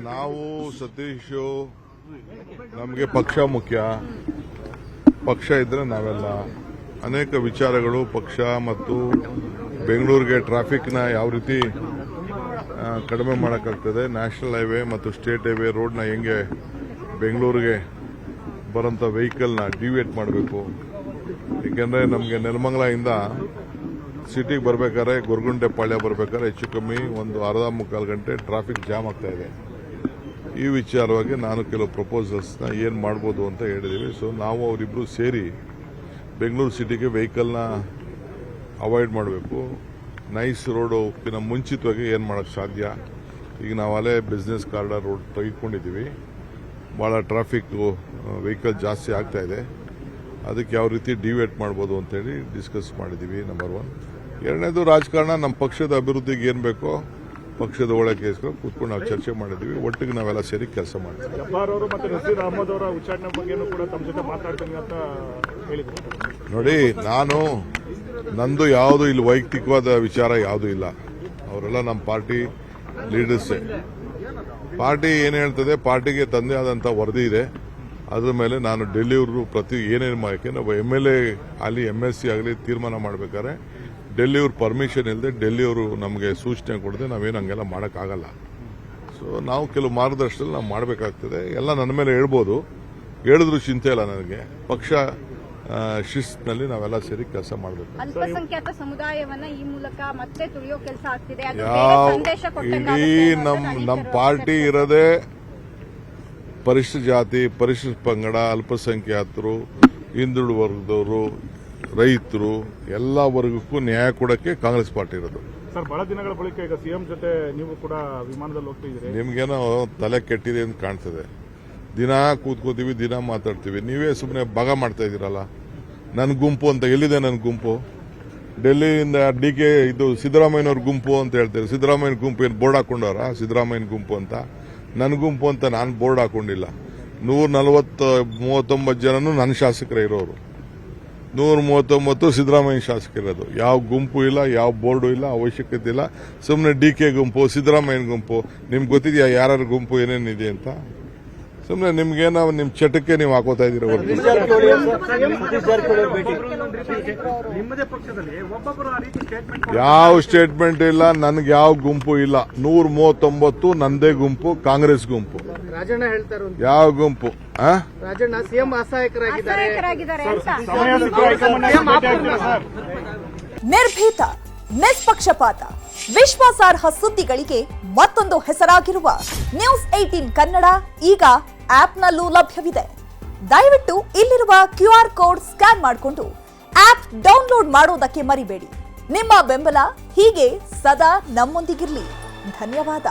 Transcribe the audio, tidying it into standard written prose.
ನಾವು ಸತೀಶ್ ನಮಗೆ ಪಕ್ಷ ಮುಖ್ಯ, ಪಕ್ಷ ಇದ್ರೆ ನಾವೆಲ್ಲ ಅನೇಕ ವಿಚಾರಗಳು ಪಕ್ಷ ಮತ್ತು ಬೆಂಗಳೂರಿಗೆ ಟ್ರಾಫಿಕ್ನ ಯಾವ ರೀತಿ ಕಡಿಮೆ ಮಾಡೋಕ್ಕಾಗ್ತದೆ, ನ್ಯಾಷನಲ್ ಹೈವೇ ಮತ್ತು ಸ್ಟೇಟ್ ಹೈವೇ ರೋಡ್ನ ಹೆಂಗೆ ಬೆಂಗಳೂರಿಗೆ ಬರೋಂಥ ವೆಹಿಕಲ್ನ ಡಿವಿಯೇಟ್ ಮಾಡಬೇಕು. ಏಕೆಂದರೆ ನಮಗೆ ನೆಲಮಂಗಲದಿಂದ ಸಿಟಿಗೆ ಬರಬೇಕಾದ್ರೆ ಗೊರಗುಂಟೆ ಪಾಳ್ಯ ಬರಬೇಕಾದ್ರೆ ಹೆಚ್ಚು ಕಮ್ಮಿ ಒಂದು ಅರ್ಧ ಮುಕ್ಕಾಲು ಗಂಟೆ ಟ್ರಾಫಿಕ್ ಜಾಮ್ ಆಗ್ತಾ ಇದೆ. ಈ ವಿಚಾರವಾಗಿ ನಾನು ಕೆಲವು ಪ್ರಪೋಸಲ್ಸ್ನ ಏನು ಮಾಡ್ಬೋದು ಅಂತ ಹೇಳಿದ್ದೀವಿ. ಸೊ ನಾವು ಅವರಿಬ್ಬರು ಸೇರಿ ಬೆಂಗಳೂರು ಸಿಟಿಗೆ ವೆಹಿಕಲ್ನ ಅವಾಯ್ಡ್ ಮಾಡಬೇಕು. ನೈಸ್ ರೋಡು ಮುಂಚಿತವಾಗಿ ಏನು ಮಾಡೋಕ್ಕೆ ಸಾಧ್ಯ. ಈಗ ನಾವು ಅಲ್ಲೇ ಬಿಸ್ನೆಸ್ ಕಾರಿಡಾರ್ ರೋಡ್ ತೆಗೆದುಕೊಂಡಿದ್ದೀವಿ. ಭಾಳ ಟ್ರಾಫಿಕ್ಕು ವೆಹಿಕಲ್ ಜಾಸ್ತಿ ಆಗ್ತಾ ಇದೆ. ಅದಕ್ಕೆ ಯಾವ ರೀತಿ ಡಿವೇಟ್ ಮಾಡ್ಬೋದು ಅಂತೇಳಿ ಡಿಸ್ಕಸ್ ಮಾಡಿದ್ದೀವಿ. ನಂಬರ್ 1. ಎರಡನೇದು ರಾಜಕಾರಣ, ನಮ್ಮ ಪಕ್ಷದ ಅಭಿವೃದ್ಧಿಗೆ ಏನು ಬೇಕೋ ಪಕ್ಷದ ಒಳಗೆ ಕೂತ್ಕೊಂಡು ನಾವು ಚರ್ಚೆ ಮಾಡಿದ್ದೀವಿ. ಒಟ್ಟಿಗೆ ನಾವೆಲ್ಲ ಸೇರಿ ಕೆಲಸ ಮಾಡ್ತೀವಿ. ನೋಡಿ, ನಂದು ಯಾವುದು ಇಲ್ಲಿ ವೈಯಕ್ತಿಕವಾದ ವಿಚಾರ ಯಾವುದೂ ಇಲ್ಲ. ಅವರೆಲ್ಲ ನಮ್ಮ ಪಾರ್ಟಿ ಲೀಡರ್ಸೇ. ಪಾರ್ಟಿ ಏನು ಹೇಳ್ತದೆ, ಪಾರ್ಟಿಗೆ ತಂದೆ ಆದಂಥ ವರದಿ ಇದೆ. ಅದ್ರ ಮೇಲೆ ನಾನು ಡೆಲ್ಲಿಯವರು ಏನೇನು ಯಾಕೆಂದ್ರೆ MLA ಆಗಲಿ MSC ಆಗಲಿ ತೀರ್ಮಾನ ಮಾಡಬೇಕಾದ್ರೆ ಡೆಲ್ಲಿಯವ್ರ ಪರ್ಮಿಷನ್ ಇಲ್ಲದೆ ಡೆಲ್ಲಿಯವರು ನಮಗೆ ಸೂಚನೆ ಕೊಡದೆ ನಾವೇನು ಹಂಗೆಲ್ಲ ಮಾಡೋಕ್ಕಾಗಲ್ಲ. ಸೊ ನಾವು ಕೆಲವು ಮಾರ್ಗದರ್ಶನದಲ್ಲಿ ನಾವು ಮಾಡಬೇಕಾಗ್ತದೆ. ಎಲ್ಲ ನನ್ನ ಮೇಲೆ ಹೇಳ್ಬೋದು, ಹೇಳಿದ್ರು ಚಿಂತೆ ಇಲ್ಲ ನನಗೆ. ಪಕ್ಷ ಶಿಸ್ತಿನಲ್ಲಿ ನಾವೆಲ್ಲ ಸೇರಿ ಕೆಲಸ ಮಾಡಬೇಕು. ಅಲ್ಪಸಂಖ್ಯಾತ ಸಮುದಾಯವನ್ನ ಈ ಮೂಲಕ ಮತ್ತೆ ತುಳಿಯೋ ಕೆಲಸ ಆಗ್ತಿದೆ. ಇಡೀ ನಮ್ಮ ಪಾರ್ಟಿ ಇರೋದೇ ಪರಿಶಿಷ್ಟ ಜಾತಿ, ಪರಿಶಿಷ್ಟ ಪಂಗಡ, ಅಲ್ಪಸಂಖ್ಯಾತರು, ಹಿಂದುಳಿದ ವರ್ಗದವರು, ರೈತರು, ಎಲ್ಲ ವರ್ಗಕ್ಕೂ ನ್ಯಾಯ ಕೊಡಕ್ಕೆ ಕಾಂಗ್ರೆಸ್ ಪಾರ್ಟಿ ಇರೋದು. ಸರ್, ಬಹಳ ದಿನಗಳ ಬಳಿಕ ಈಗ ಸಿಎಂ ಜೊತೆ ನೀವು ಕೂಡ ವಿಮಾನದಲ್ಲಿ ಹೋಗ್ತಿದ್ದೀರಿ. ನಿಮ್ಗೇನೋ ತಲೆ ಕೆಟ್ಟಿದೆ ಅಂತ ಕಾಣ್ತದೆ. ದಿನ ಕೂತ್ಕೋತೀವಿ, ದಿನ ಮಾತಾಡ್ತೀವಿ. ನೀವೇ ಸುಮ್ಮನೆ ಭಾಗ ಮಾಡ್ತಾ ಇದ್ದೀರಲ್ಲ. ನನ್ನ ಗುಂಪು ಅಂತ ಎಲ್ಲಿದೆ? ನನ್ನ ಗುಂಪು ಡೆಲ್ಲಿಯಿಂದ DK ಇದು ಸಿದ್ದರಾಮಯ್ಯನವ್ರ ಗುಂಪು ಅಂತ ಹೇಳ್ತಾರೆ. ಸಿದ್ದರಾಮಯ್ಯನ ಗುಂಪು ಏನು ಬೋರ್ಡ್ ಹಾಕೊಂಡವ್ರ? ಸಿದ್ದರಾಮಯ್ಯನ ಗುಂಪು ಅಂತ. ನನ್ನ ಗುಂಪು ಅಂತ ನಾನು ಬೋರ್ಡ್ ಹಾಕೊಂಡಿಲ್ಲ. 139 ಜನನು ನನ್ನ ಶಾಸಕರೇ ಇರೋರು. 139 ಸಿದ್ದರಾಮಯ್ಯ ಶಾಸಕರಿರೋದು. ಯಾವ ಗುಂಪು ಇಲ್ಲ, ಯಾವ ಬೋರ್ಡು ಇಲ್ಲ, ಅವಶ್ಯಕತೆ ಇಲ್ಲ. ಸುಮ್ಮನೆ DK ಗುಂಪು, ಸಿದ್ದರಾಮಯ್ಯನ ಗುಂಪು. ನಿಮ್ಗೆ ಗೊತ್ತಿದೆಯಾ ಯಾರ್ಯಾರ ಗುಂಪು ಏನೇನಿದೆ ಅಂತ? ಸುಮ್ಮನೆ ನಿಮ್ಗೇನೋ ನಿಮ್ಮ ಚಟಕ್ಕೆ ನೀವು ಹಾಕೋತಾ ಇದ್ದೀರ. ಯಾವ ಸ್ಟೇಟ್ಮೆಂಟ್ ಇಲ್ಲ, ನನ್ಗೆ ಯಾವ ಗುಂಪು ಇಲ್ಲ. 139 ನಂದೇ ಗುಂಪು, ಕಾಂಗ್ರೆಸ್ ಗುಂಪು. ಯಾವ ಗುಂಪು? ನಿರ್ಭೀತ, ನಿಷ್ಪಕ್ಷಪಾತ, ವಿಶ್ವಾಸಾರ್ಹ ಸುದ್ದಿಗಳಿಗೆ ಮತ್ತೊಂದು ಹೆಸರಾಗಿರುವ ನ್ಯೂಸ್ 18 ಕನ್ನಡ ಈಗ ಆಪ್ನಲ್ಲೂ ಲಭ್ಯವಿದೆ. ದಯವಿಟ್ಟು ಇಲ್ಲಿರುವ QR ಕೋಡ್ ಸ್ಕ್ಯಾನ್ ಮಾಡಿಕೊಂಡು ಆಪ್ ಡೌನ್ಲೋಡ್ ಮಾಡೋದಕ್ಕೆ ಮರಿಬೇಡಿ. ನಿಮ್ಮ ಬೆಂಬಲ ಹೀಗೆ ಸದಾ ನಮ್ಮೊಂದಿಗಿರಲಿ. ಧನ್ಯವಾದ.